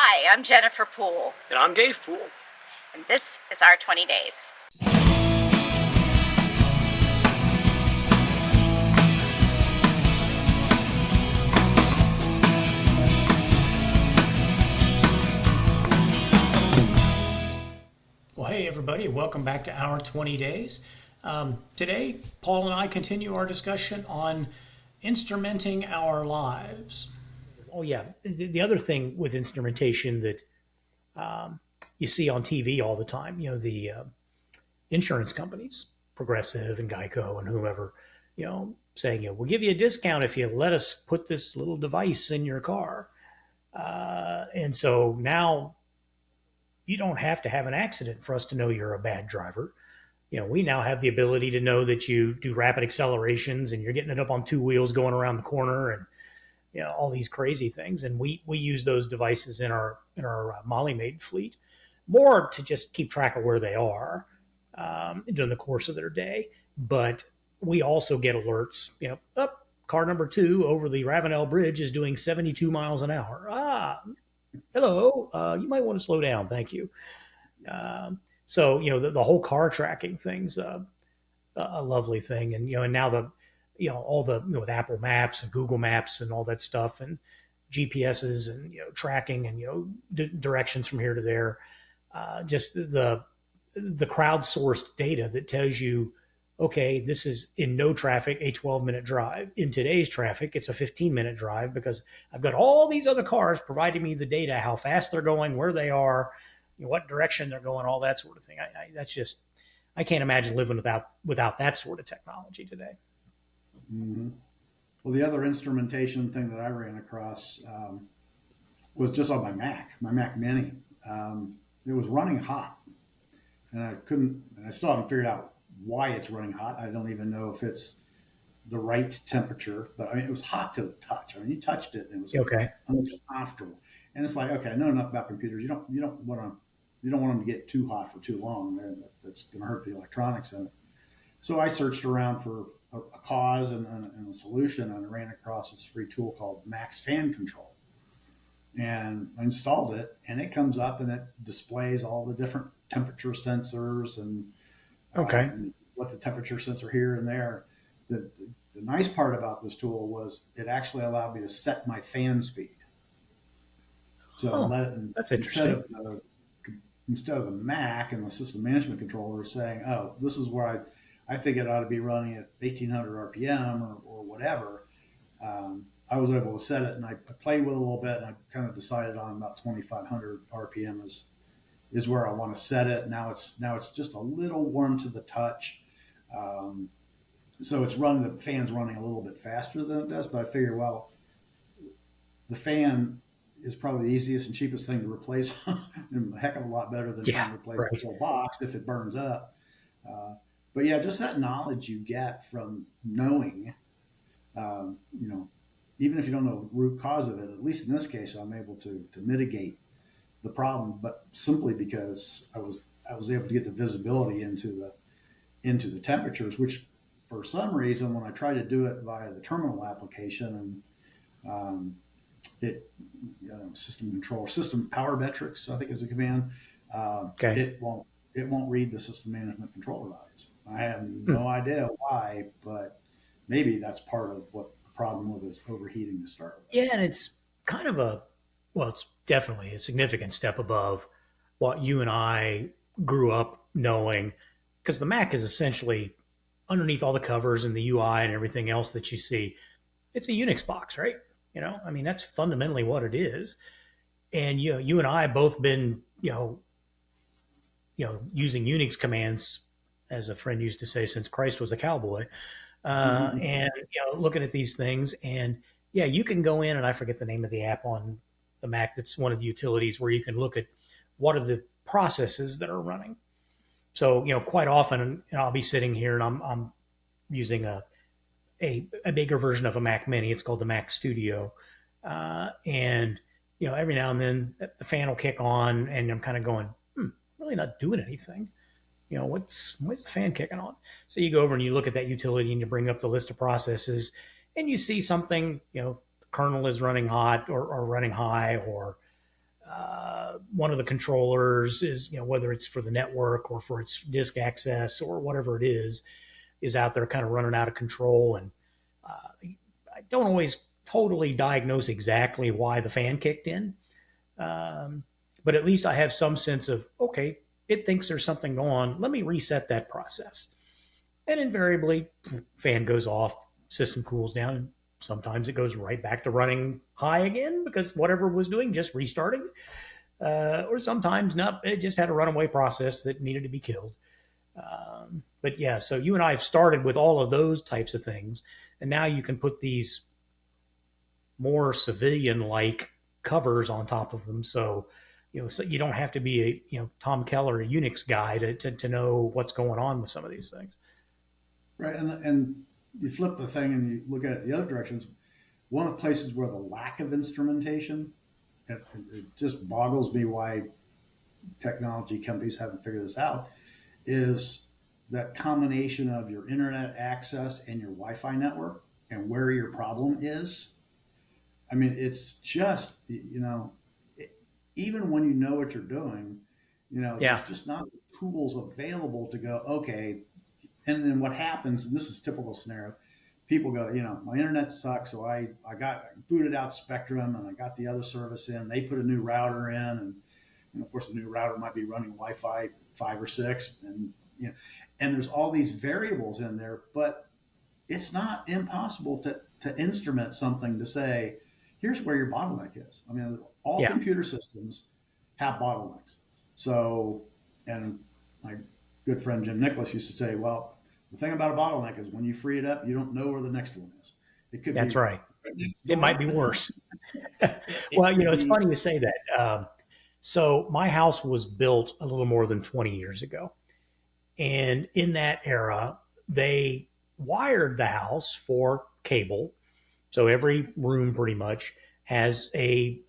Hi, I'm Jennifer Poole, And I'm Dave Poole. and this is our 20 days. Well, hey, everybody, welcome back to our 20 days. Today, Paul and I continue our discussion on instrumenting our lives. Oh yeah. The other thing with instrumentation that you see on TV all the time, the insurance companies, Progressive and Geico and whomever, saying, we'll give you a discount if you let us put this little device in your car. And so now you don't have to have an accident for us to know you're a bad driver. We now have the ability to know that you do rapid accelerations and you're getting it up on two wheels going around the corner and all these crazy things. And we use those devices in our Molly Maid fleet more to just keep track of where they are during the course of their day. But we also get alerts, up car number 2 over the Ravenel Bridge is doing 72 miles an hour. Hello, you might want to slow down. Thank you. So, the whole car tracking thing's a lovely thing. And, and now all the, with Apple Maps and Google Maps and all that stuff and GPSs and, tracking and, directions from here to there, just the crowdsourced data that tells you, okay, this is in no traffic, a 12-minute drive. In today's traffic, it's a 15-minute drive because I've got all these other cars providing me the data, how fast they're going, where they are, what direction they're going, all that sort of thing. I can't imagine living without that sort of technology today. Mm-hmm. Well, the other instrumentation thing that I ran across was just on my Mac Mini. It was running hot, and I still haven't figured out why it's running hot. I don't even know if it's the right temperature, but I mean, it was hot to the touch. I mean, you touched it and it was okay, uncomfortable. And it's like, okay, I know enough about computers. You don't want them to get too hot for too long. That's going to hurt the electronics in it. So I searched around for a cause and a solution, and I ran across this free tool called Max Fan Control. And I installed it, and it comes up and it displays all the different temperature sensors and what the temperature sensor here and there. The nice part about this tool was it actually allowed me to set my fan speed. So that's interesting. Instead of the Mac and the system management controller saying, oh, this is where I think it ought to be running at 1800 RPM or whatever, I was able to set it, and I played with it a little bit, and I kind of decided on about 2500 RPM is where I want to set it. Now it's just a little warm to the touch. So the fan's running a little bit faster than it does, but I figure, well, the fan is probably the easiest and cheapest thing to replace, and a heck of a lot better than trying to replace the whole box if it burns up. But yeah, just that knowledge you get from knowing, even if you don't know the root cause of it, at least in this case, I'm able to mitigate the problem, but simply because I was able to get the visibility into the temperatures, which for some reason, when I try to do it via the terminal application and system control, system power metrics, I think is a command. It won't read the system management controller values. I have no idea why, but maybe that's part of what the problem with is overheating to start with. Yeah, and it's kind of it's definitely a significant step above what you and I grew up knowing, because the Mac is essentially underneath all the covers and the UI and everything else that you see. It's a Unix box, right? I mean, that's fundamentally what it is. And you and I have both been, using Unix commands, as a friend used to say, since Christ was a cowboy. And looking at these things, and you can go in, and I forget the name of the app on the Mac. That's one of the utilities where you can look at what are the processes that are running. So quite often, I'll be sitting here and I'm using a bigger version of a Mac Mini. It's called the Mac Studio, and every now and then the fan will kick on, and I'm kind of going, really not doing anything. What's the fan kicking on? So you go over and you look at that utility and you bring up the list of processes, and you see something, the kernel is running hot or running high, or one of the controllers is, whether it's for the network or for its disk access or whatever it is out there kind of running out of control. And I don't always totally diagnose exactly why the fan kicked in, but at least I have some sense of, okay, it thinks there's something going on. Let me reset that process. And invariably, fan goes off, system cools down, and sometimes it goes right back to running high again because whatever it was doing just restarting. Or sometimes not, it just had a runaway process that needed to be killed. But yeah, so you and I have started with all of those types of things, and now you can put these more civilian-like covers on top of them. So so you don't have to be a Tom Keller Unix guy to know what's going on with some of these things. Right, and you flip the thing and you look at it the other directions. One of the places where the lack of instrumentation, it just boggles me why technology companies haven't figured this out, is that combination of your internet access and your Wi-Fi network and where your problem is. I mean, it's just, even when you know what you're doing, Yeah, there's just not the tools available to go, okay. And then what happens, and this is a typical scenario, people go, my internet sucks. So I got booted out Spectrum and I got the other service in. They put a new router in. And of course, the new router might be running Wi-Fi 5 or 6. And there's all these variables in there, but it's not impossible to instrument something to say, here's where your bottleneck is. I mean, all yeah, computer systems have bottlenecks. So, and my good friend Jim Nicholas used to say, well, the thing about a bottleneck is when you free it up, you don't know where the next one is. It could that's be right. right next It might door. be worse. It Well, could it's be, funny you say that. So my house was built a little more than 20 years ago. And in that era, they wired the house for cable. So every room pretty much has a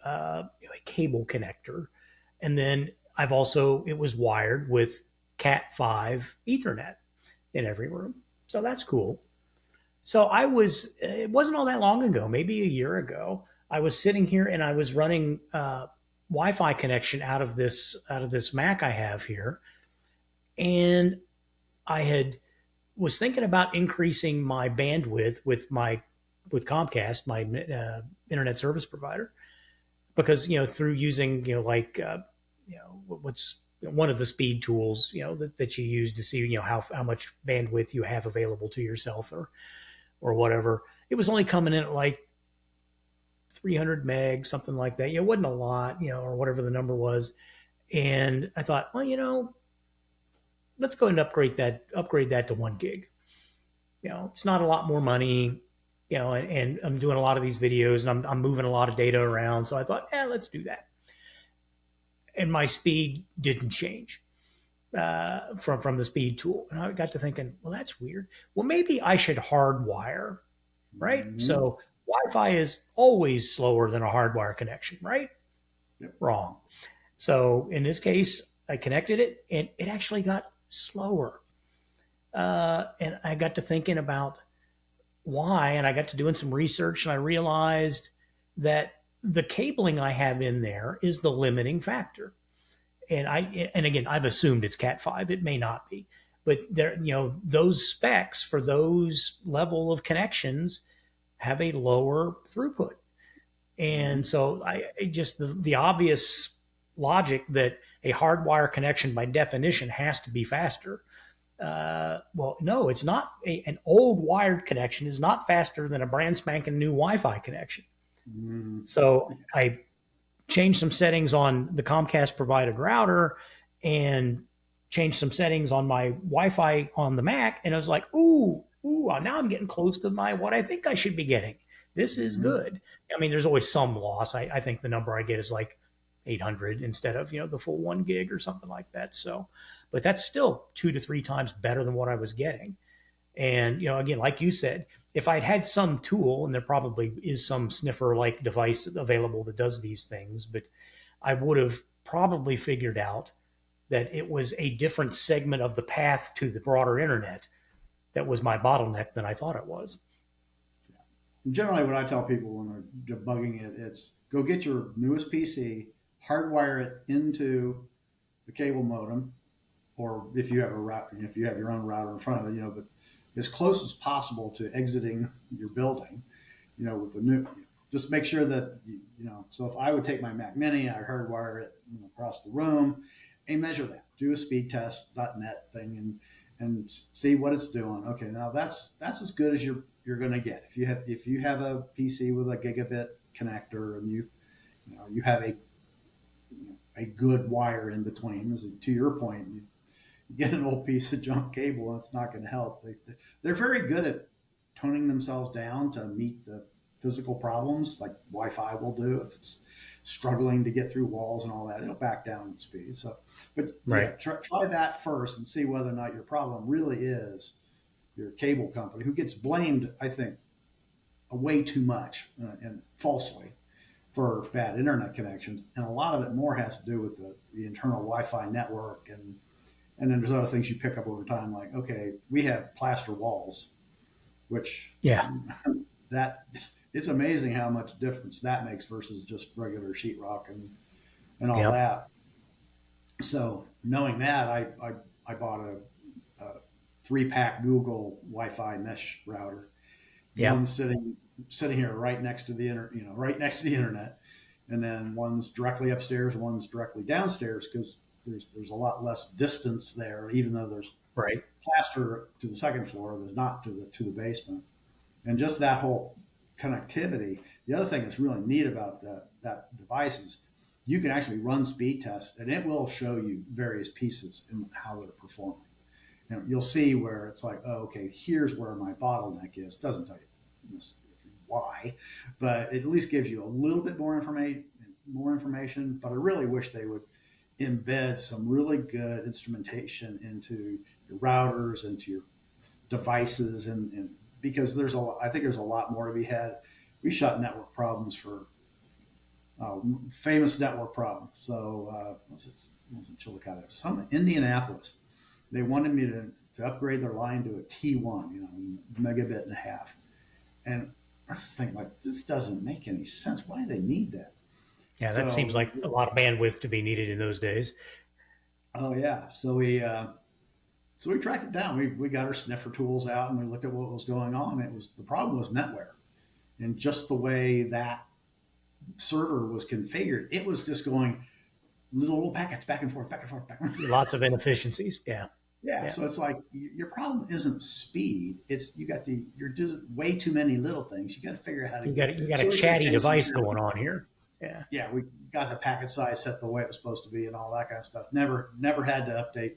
cable connector. And then it was wired with Cat5 Ethernet in every room. So that's cool. So it wasn't all that long ago, maybe a year ago. I was sitting here and I was running Wi-Fi connection out of this Mac I have here, and I was thinking about increasing my bandwidth with Comcast, my internet service provider, because through using what's one of the speed tools that you use to see how much bandwidth you have available to yourself or whatever. It was only coming in at like 300 meg, something like that. It wasn't a lot, or whatever the number was. And I thought, well, let's go ahead and upgrade that to 1 gig. It's not a lot more money, and I'm doing a lot of these videos and I'm moving a lot of data around. So I thought, let's do that. And my speed didn't change from the speed tool. And I got to thinking, well, that's weird. Well, maybe I should hardwire, right? mm-hmm. So Wi-Fi is always slower than a hardwire connection, right? Yep. Wrong. So in this case, I connected it and it actually got slower. And I got to thinking about why, and I got to doing some research and I realized that the cabling I have in there is the limiting factor. And again, I've assumed it's Cat5. It may not be, but those specs for those level of connections have a lower throughput. And so the obvious logic that a hardwire connection by definition has to be faster. Well, no, it's not. An old wired connection is not faster than a brand spanking new Wi-Fi connection. Mm-hmm. So I changed some settings on the Comcast provided router and changed some settings on my Wi-Fi on the Mac, and I was like, ooh, now I'm getting close to what I think I should be getting. This is good. I mean, there's always some loss. I think the number I get is like 800 instead of the full 1 gig or something like that. So, but that's still 2 to 3 times better than what I was getting. And again, like you said, if I'd had some tool, and there probably is some sniffer like device available that does these things, but I would have probably figured out that it was a different segment of the path to the broader internet that was my bottleneck than I thought it was. Generally, what I tell people when they're debugging it, it's go get your newest PC, hardwire it into the cable modem, or if you have a router, if you have your own router in front of it, but as close as possible to exiting your building, with the new, just make sure that, so if I would take my Mac Mini, I hardwire it across the room and measure that, do a speed test .NET thing and see what it's doing. Okay, now that's as good as you're going to get. If you have a PC with a gigabit connector and you have a good wire in between, to your point, you get an old piece of junk cable and it's not going to help. They're very good at toning themselves down to meet the physical problems, like Wi-Fi will do. If it's struggling to get through walls and all that, it'll back down in speed. So, but Right. yeah, try that first and see whether or not your problem really is your cable company, who gets blamed, I think, way too much and falsely for bad internet connections. And a lot of it more has to do with the internal Wi-Fi network. And then there's other things you pick up over time, like, okay, we have plaster walls, which Yeah. that it's amazing how much difference that makes versus just regular sheetrock and all Yeah. that. So knowing that, I bought a 3-pack Google Wi-Fi mesh router. Yeah. One's sitting here right next to the right next to the internet, and then one's directly upstairs, one's directly downstairs, because there's a lot less distance there, even though there's Right. plaster to the second floor, there's not to the basement. And just that whole connectivity. The other thing that's really neat about that device is you can actually run speed tests, and it will show you various pieces and how they're performing. You'll see where it's like, oh, okay, here's where my bottleneck is. Doesn't tell you why, but it at least gives you a little bit more information. But I really wish they would embed some really good instrumentation into your routers, into your devices, and because I think there's a lot more to be had. We shot network problems for famous network problems. So wasn't Chillicothe, some Indianapolis. They wanted me to upgrade their line to a T1, megabit and a half. And I was thinking, like, this doesn't make any sense. Why do they need that? Yeah. That So, seems like a lot of bandwidth to be needed in those days. oh yeah. So we tracked it down. We got our sniffer tools out and we looked at what was going on. The problem was netware, and just the way that server was configured, it was just going little packets back and forth, back and forth, back and forth. Lots of inefficiencies. Yeah. Yeah, Yeah. so it's like your problem isn't speed. It's you're doing way too many little things. You got to figure out how to. You got So a it's chatty just device going on here. Yeah. Yeah, we got the packet size set the way it was supposed to be and all that kind of stuff. Never had to update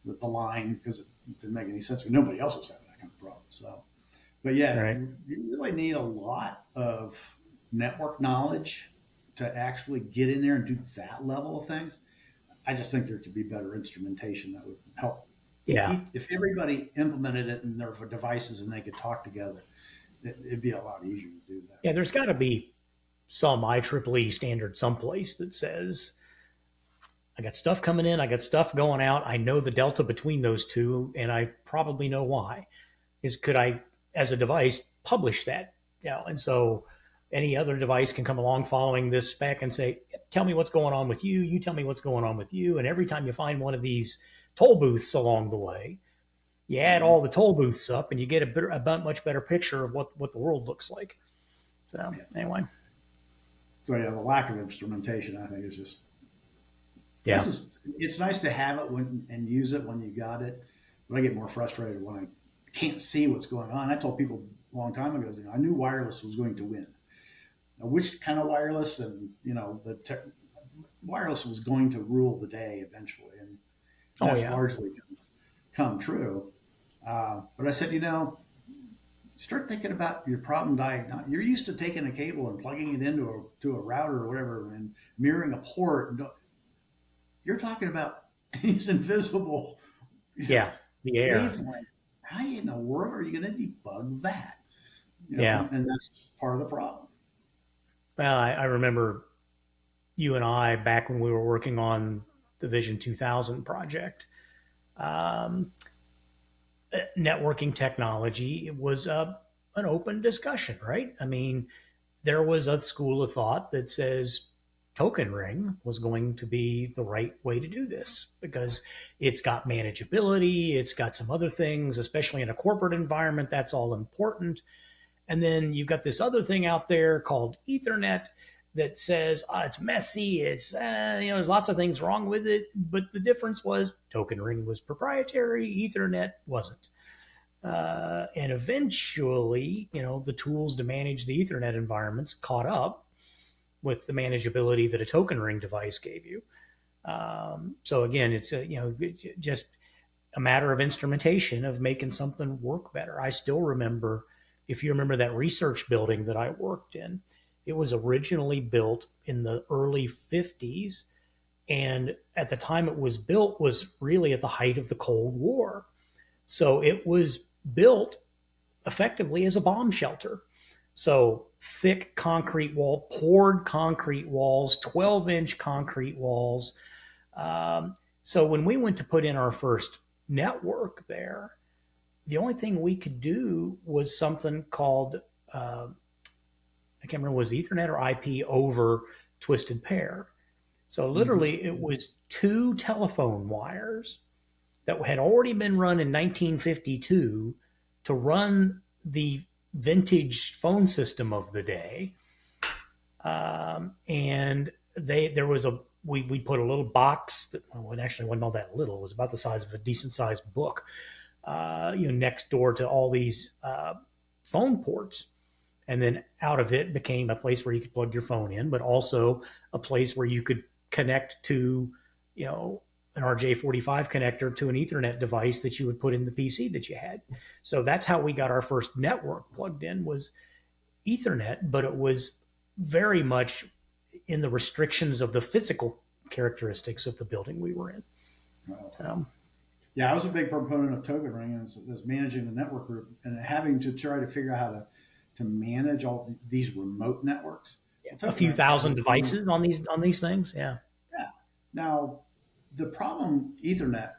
the line because it didn't make any sense. Nobody else was having that kind of problem. So, but yeah, Right. you really need a lot of network knowledge to actually get in there and do that level of things. I just think there could be better instrumentation that would help. Yeah. If everybody implemented it in their devices and they could talk together, it'd be a lot easier to do that. Yeah. There's got to be some IEEE standard someplace that says, I got stuff coming in, I got stuff going out. I know the delta between those two, and I probably know why. Could I, as a device, publish that? And so any other device can come along following this spec and say, tell me what's going on with you. You tell me what's going on with you. And every time you find one of these toll booths along the way, you add all the toll booths up and you get a much better picture of what the world looks like. So anyway. So yeah, the lack of instrumentation, I think, is just Yeah. it's nice to have it and use it when you got it, but I get more frustrated when I can't see what's going on. I told people a long time ago, I knew wireless was going to win. Now, which kind of wireless, and wireless was going to rule the day eventually, and that's largely come true. But I said, start thinking about your problem diagnosis. You're used to taking a cable and plugging it into a router or whatever and mirroring a port. You're talking about these invisible Yeah. The air. wavelengths. How in the world are you going to debug that? Yeah. And that's part of the problem. Well, I remember you and I back when we were working on the Vision 2000 project. Networking technology was an open discussion, right? I mean, there was a school of thought that says token ring was going to be the right way to do this because it's got manageability, it's got some other things, especially in a corporate environment, that's all important. And then you've got this other thing out there called Ethernet that says it's messy, there's lots of things wrong with it, but the difference was token ring was proprietary, Ethernet wasn't. And eventually, the tools to manage the Ethernet environments caught up with the manageability that a token ring device gave you. So again, it's just a matter of instrumentation of making something work better. I still remember, if you remember that research building that I worked in, it was originally built in the early 50s. And at the time it was built was really at the height of the Cold War. So it was built effectively as a bomb shelter. So thick concrete wall, poured concrete walls, 12-inch concrete walls. So when we went to put in our first network there, the only thing we could do was something called, I can't remember, was Ethernet or IP over twisted pair. So literally it was two telephone wires that had already been run in 1952 to run the vintage phone system of the day. And we put a little box that, well, it actually wasn't all that little. It was about the size of a decent sized book, next door to all these phone ports. And then out of it became a place where you could plug your phone in, but also a place where you could connect to, an RJ45 connector to an Ethernet device that you would put in the PC that you had. So that's how we got our first network plugged in, was Ethernet, but it was very much in the restrictions of the physical characteristics of the building we were in. Wow. So, Yeah, I was a big proponent of token ring as managing the network group and having to try to figure out how to manage all these remote networks. a few thousand devices on these things. Yeah. Yeah. Now, the problem Ethernet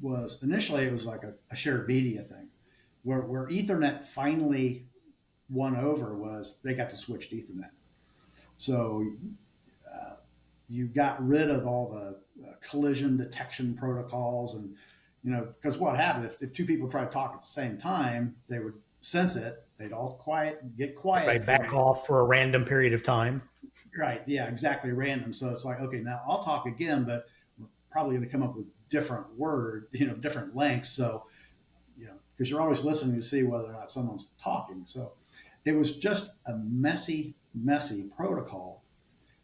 was initially, it was like a shared media thing, where Ethernet finally won over was they got to switch to Ethernet. So you got rid of all the collision detection protocols, and because what happened if two people tried to talk at the same time, they would sense it, they'd all get quiet, Right, back off for a random period of time. Right, yeah, exactly, random. So it's like, okay, now I'll talk again, but we're probably going to come up with different different lengths. So because you're always listening to see whether or not someone's talking. So it was just a messy protocol.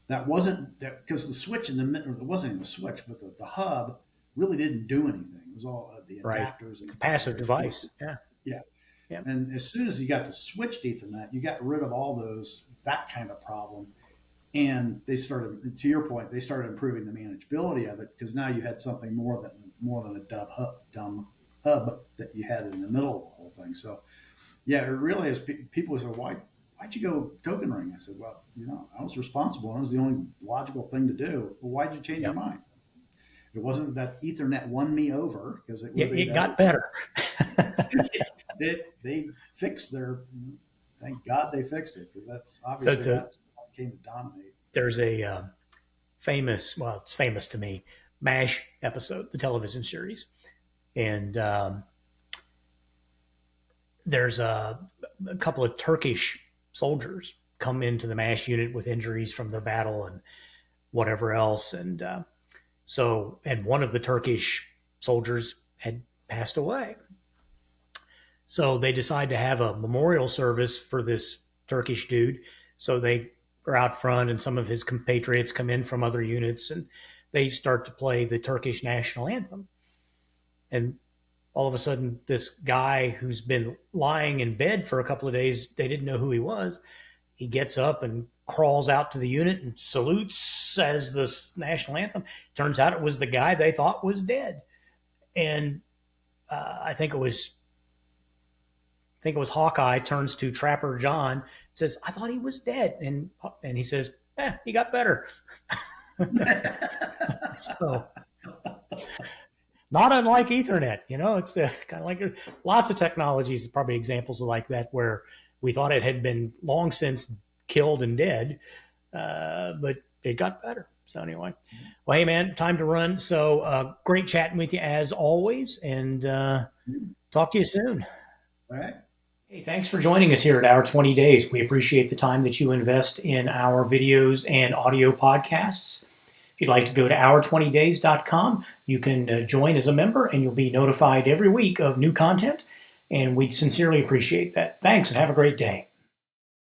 That wasn't because the switch in the middle, it wasn't even a switch, but the hub really didn't do anything. It was all the adapters. It's a passive device. Yeah. Yeah. Yeah. And as soon as you got to switch to Ethernet, you got rid of all that kind of problem. And they started, to your point, they started improving the manageability of it, because now you had something more than a dumb hub that you had in the middle of the whole thing. So, yeah, it really is. People say, why'd you go token ring? I said, well, I was responsible. It was the only logical thing to do. Well, why'd you change your mind? It wasn't that Ethernet won me over, because it was it got better. They fixed thank God they fixed it, because that's obviously that's what came to dominate. There's a it's famous to me, MASH episode, the television series. And there's a couple of Turkish soldiers come into the MASH unit with injuries from the battle and whatever else. And and one of the Turkish soldiers had passed away. So they decide to have a memorial service for this Turkish dude. So they are out front, and some of his compatriots come in from other units, and they start to play the Turkish national anthem. And all of a sudden, this guy who's been lying in bed for a couple of days, they didn't know who he was. He gets up and crawls out to the unit and salutes as the national anthem. Turns out it was the guy they thought was dead. And I think it was Hawkeye turns to Trapper John, says, "I thought he was dead," and he says, "He got better." So, not unlike Ethernet, it's kind of like lots of technologies, probably examples like that, where we thought it had been long since killed and dead, but it got better. So anyway, well, hey man, time to run. So great chatting with you as always, and talk to you soon. All right. Hey, thanks for joining us here at Our 20 Days. We appreciate the time that you invest in our videos and audio podcasts. If you'd like to go to our20days.com, you can join as a member and you'll be notified every week of new content. And we'd sincerely appreciate that. Thanks and have a great day.